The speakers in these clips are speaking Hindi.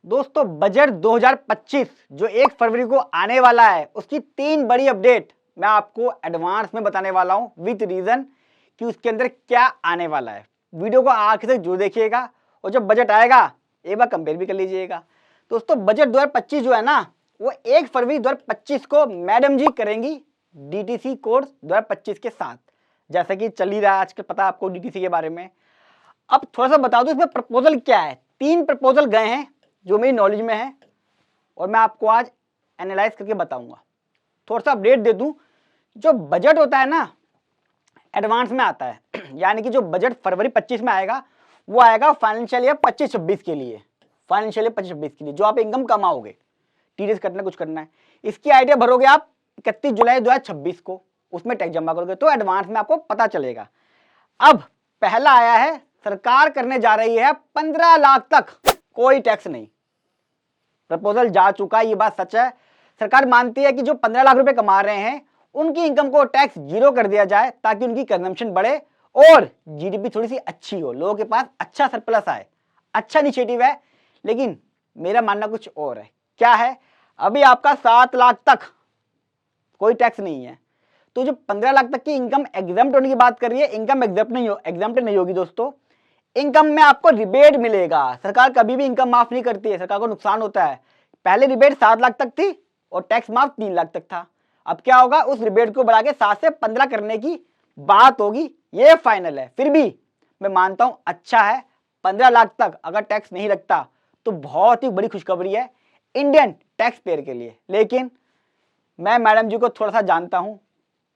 दोस्तों बजट 2025 जो 1 फरवरी को आने वाला है उसकी 3 बड़ी अपडेट मैं आपको एडवांस में बताने वाला हूं विद रीजन कि उसके अंदर क्या आने वाला है। वीडियो को आखिर तक जरूर देखिएगा और जब बजट आएगा एक बार कंपेयर भी कर लीजिएगा। दोस्तों बजट 2025 जो है ना वो 1 फरवरी 2025 को मैडम जी करेंगी डीटीसी कोर्स 2025 के साथ, जैसा कि चल ही रहा है आजकल, पता है आपको डीटीसी के बारे में। अब थोड़ा सा बता दो इसमें प्रपोजल क्या है। 3 प्रपोजल गए हैं जो मेरी नॉलेज में है और मैं आपको आज एनालाइज करके बताऊंगा। थोड़ा सा अपडेट दे दूं, जो बजट होता है ना एडवांस में आता है यानी कि जो बजट फरवरी 25 में आएगा वो आएगा फाइनेंशियल ईयर 25-26 के लिए। फाइनेंशियल ईयर 25-26 के लिए जो आप इनकम कमाओगे, टीडीएस कटना कुछ करना है, इसकी आइडिया भरोगे आप 31 जुलाई 2026 को, उसमें टैक्स जमा करोगे तो एडवांस में आपको पता चलेगा। अब पहला आया है, सरकार करने जा रही है 15 लाख तक कोई टैक्स नहीं। प्रपोजल जा चुका है, ये बात सच है। सरकार मानती है कि जो 15 लाख रुपए कमा रहे हैं उनकी इनकम को टैक्स 0 कर दिया जाए ताकि उनकी कंजम्पशन बढ़े और जीडीपी थोड़ी सी अच्छी हो, लोगों के पास अच्छा सरप्लस आए। अच्छा इनिशिएटिव है, लेकिन मेरा मानना कुछ और है। क्या है? अभी आपका 7 लाख तक कोई टैक्स नहीं है, तो जो 15 लाख तक की इनकम एग्जम्प्ट होने की बात कर रही है, इनकम एग्जम्प्ट नहीं होगी दोस्तों। इनकम में आपको रिबेट मिलेगा। सरकार कभी भी इनकम माफ नहीं करती है, सरकार को नुकसान होता है। पहले रिबेट 7 लाख तक थी और टैक्स माफ 3 लाख तक था। अब क्या होगा, उस रिबेट को बढ़ा के 7 से 15 करने की बात होगी, ये फाइनल है। फिर भी मैं मानता हूं अच्छा है, 15 लाख तक अगर टैक्स नहीं लगता तो बहुत ही बड़ी खुशखबरी है इंडियन टैक्स पेयर के लिए। लेकिन मैं मैडम जी को थोड़ा सा जानता हूं,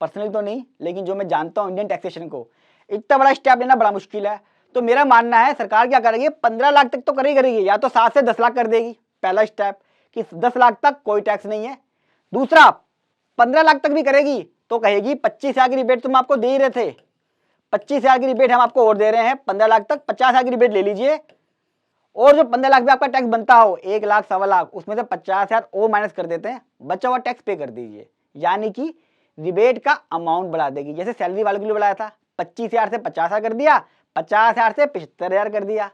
पर्सनली तो नहीं, लेकिन जो मैं जानता हूं इंडियन टैक्सेशन को, इतना बड़ा स्टेप लेना बड़ा मुश्किल है। तो मेरा मानना है सरकार क्या करेगी, 15 लाख तक तो करेगी, या तो 7 से 10 लाख कर देगी पहला स्टेप कि 10 लाख तक कोई टैक्स नहीं है। दूसरा 15 लाख तक भी करेगी तो कहेगी 25,000 की रिबेट तुम आपको दे ही रहे थे, 25,000 की रिबेट हम आपको और दे रहे हैं, 15 लाख तक 50,000 की रिबेट ले लीजिए और जो 15 लाख भी आपका टैक्स बनता हो, 1 लाख 1.25 लाख, उसमें से 50,000 और माइनस कर देते हैं, बचा हुआ टैक्स पे कर दीजिए। यानी कि रिबेट का अमाउंट बढ़ा देगी। जैसे सैलरी वालों के लिए बढ़ाया था, 25,000 से 50,000 कर दिया, 50,000 से 75,000 कर दिया।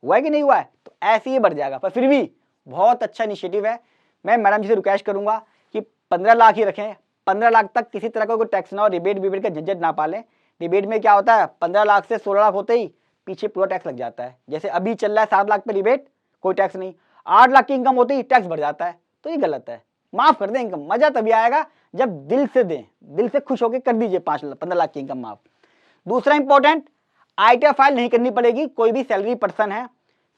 हुआ है कि नहीं हुआ है? तो ऐसे ही बढ़ जाएगा। पर फिर भी बहुत अच्छा इनिशिएटिव है। मैं मैडम जी से रिक्वेस्ट करूंगा कि 15 लाख ही रखें, 15 लाख तक किसी तरह का कोई टैक्स ना हो, रिबेट विबेट का झंझट ना पालें। रिबेट में क्या होता है, 15 लाख से 16 लाख होते ही पीछे पूरा टैक्स लग जाता है। जैसे अभी चल रहा है 7 लाख पे रिबेट, कोई टैक्स नहीं, 8 लाख की इनकम होते ही टैक्स बढ़ जाता है। तो ये गलत है। माफ कर दें इनकम, मजा तभी आएगा जब दिल से दें, दिल से खुश होकर कर दीजिए 15 लाख की इनकम माफ। दूसरा इंपॉर्टेंट, आईटीआर फाइल नहीं करनी पड़ेगी। कोई भी सैलरी पर्सन है,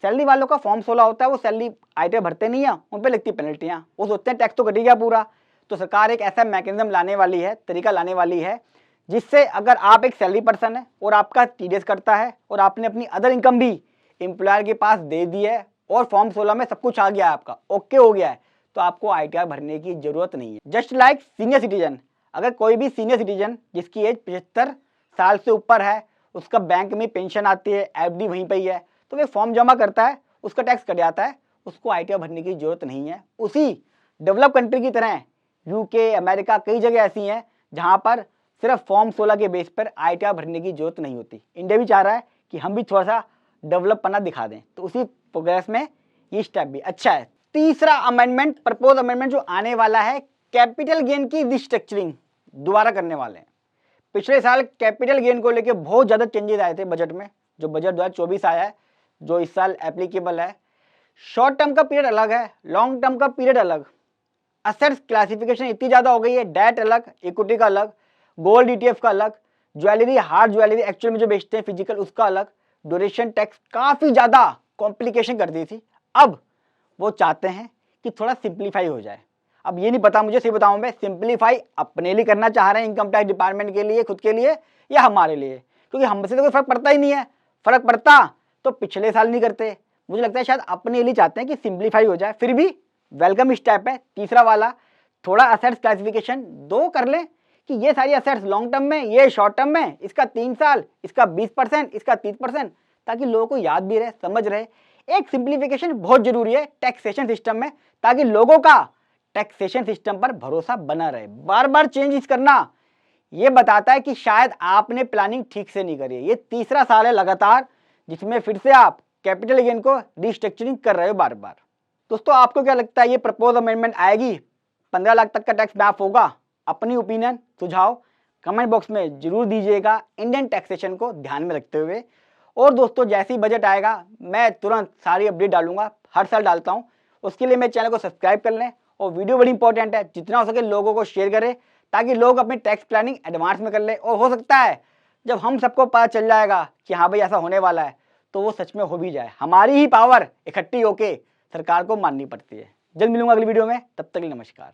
सैलरी वालों का फॉर्म 16 होता है, वो सैलरी आईटीआर भरते नहीं है, उन पर लगती पेनल्टियां, वो सोचते हैं टैक्स तो कट गया पूरा। तो सरकार एक ऐसा मैकेनिज्म लाने वाली है, तरीका लाने वाली है, जिससे अगर आप एक सैलरी पर्सन है और आपका टीडीएस करता है और आपने अपनी अदर इनकम भी एम्प्लॉयर के पास दे दी है और फॉर्म 16 में सब कुछ आ गया है, आपका ओके हो गया है, तो आपको आईटीआर भरने की जरूरत नहीं है। जस्ट लाइक सीनियर सिटीजन, अगर कोई भी सीनियर सिटीजन जिसकी एज 75 साल से ऊपर है, उसका बैंक में पेंशन आती है, एफडी वहीं पर ही है, तो वो फॉर्म जमा करता है, उसका टैक्स कट जाता है, उसको आईटीआर भरने की जरूरत नहीं है। उसी डेवलप कंट्री की तरह यूके, अमेरिका, कई जगह ऐसी हैं जहां पर सिर्फ फॉर्म 16 के बेस पर आईटीआर भरने की जरूरत नहीं होती। इंडिया भी चाह रहा है कि हम भी थोड़ा सा डेवलप पना दिखा दें, तो उसी प्रोग्रेस में ये स्टेप भी अच्छा है। तीसरा अमेंडमेंट, प्रपोज अमेंडमेंट जो आने वाला है, कैपिटल गेन की रिस्ट्रक्चरिंग दोबारा करने वाले हैं। पिछले साल कैपिटल गेन को लेकर बहुत ज्यादा चेंजेस आए थे बजट में, जो बजट 2024 आया है, जो इस साल एप्लीकेबल है। शॉर्ट टर्म का पीरियड अलग है, लॉन्ग टर्म का पीरियड अलग, असेट्स क्लासिफिकेशन इतनी ज्यादा हो गई है, डेट अलग, इक्विटी का अलग, गोल्ड ईटीएफ का अलग, ज्वेलरी, हार्ड ज्वेलरी एक्चुअल में जो बेचते हैं फिजिकल, उसका अलग, ड्यूरेशन टैक्स काफी ज्यादा कॉम्प्लिकेशन कर दी थी। अब वो चाहते हैं कि थोड़ा सिंप्लीफाई हो जाए। अब ये नहीं पता मुझे, सही बताऊं मैं, सिंप्लीफाई अपने लिए करना चाह रहे हैं इनकम टैक्स डिपार्टमेंट के लिए, खुद के लिए, या हमारे लिए, क्योंकि हमसे तो कोई फर्क पड़ता ही नहीं है। फर्क पड़ता तो पिछले साल नहीं करते। मुझे लगता है शायद अपने लिए चाहते हैं कि सिंप्लीफाई हो जाए। फिर भी वेलकम स्टेप है तीसरा वाला, थोड़ा असेट्स क्लासिफिकेशन दो कर ले कि ये सारी असेट्स लॉन्ग टर्म में, ये शॉर्ट टर्म में, इसका 3 साल, इसका 20%, इसका 30%, ताकि लोगों को याद भी रहे, समझ रहे। एक सिंप्लीफिकेशन बहुत जरूरी है टैक्सेशन सिस्टम में, ताकि लोगों का टैक्सेशन सिस्टम पर भरोसा बना रहे। बार बार चेंजेस करना ये बताता है कि शायद आपने प्लानिंग ठीक से नहीं करी है। ये तीसरा साल है लगातार जिसमें फिर से आप कैपिटल गेन को रिस्ट्रक्चरिंग कर रहे हो बार बार। दोस्तों आपको क्या लगता है ये प्रपोज अमेंडमेंट आएगी, 15 लाख तक का टैक्स माफ होगा? अपनी ओपिनियन सुझाव कमेंट बॉक्स में जरूर दीजिएगा इंडियन टैक्सेशन को ध्यान में रखते हुए। और दोस्तों जैसे ही बजट आएगा मैं तुरंत सारी अपडेट डालूंगा, हर साल डालता हूं। उसके लिए मेरे चैनल को सब्सक्राइब कर लें और वीडियो बड़ी इंपॉर्टेंट है, जितना हो सके लोगों को शेयर करें ताकि लोग अपनी टैक्स प्लानिंग एडवांस में कर ले। और हो सकता है जब हम सबको पता चल जाएगा कि हाँ भाई ऐसा होने वाला है तो वो सच में हो भी जाए, हमारी ही पावर इकट्ठी होके सरकार को माननी पड़ती है। जल्द मिलूंगा अगली वीडियो में, तब तक के लिए नमस्कार।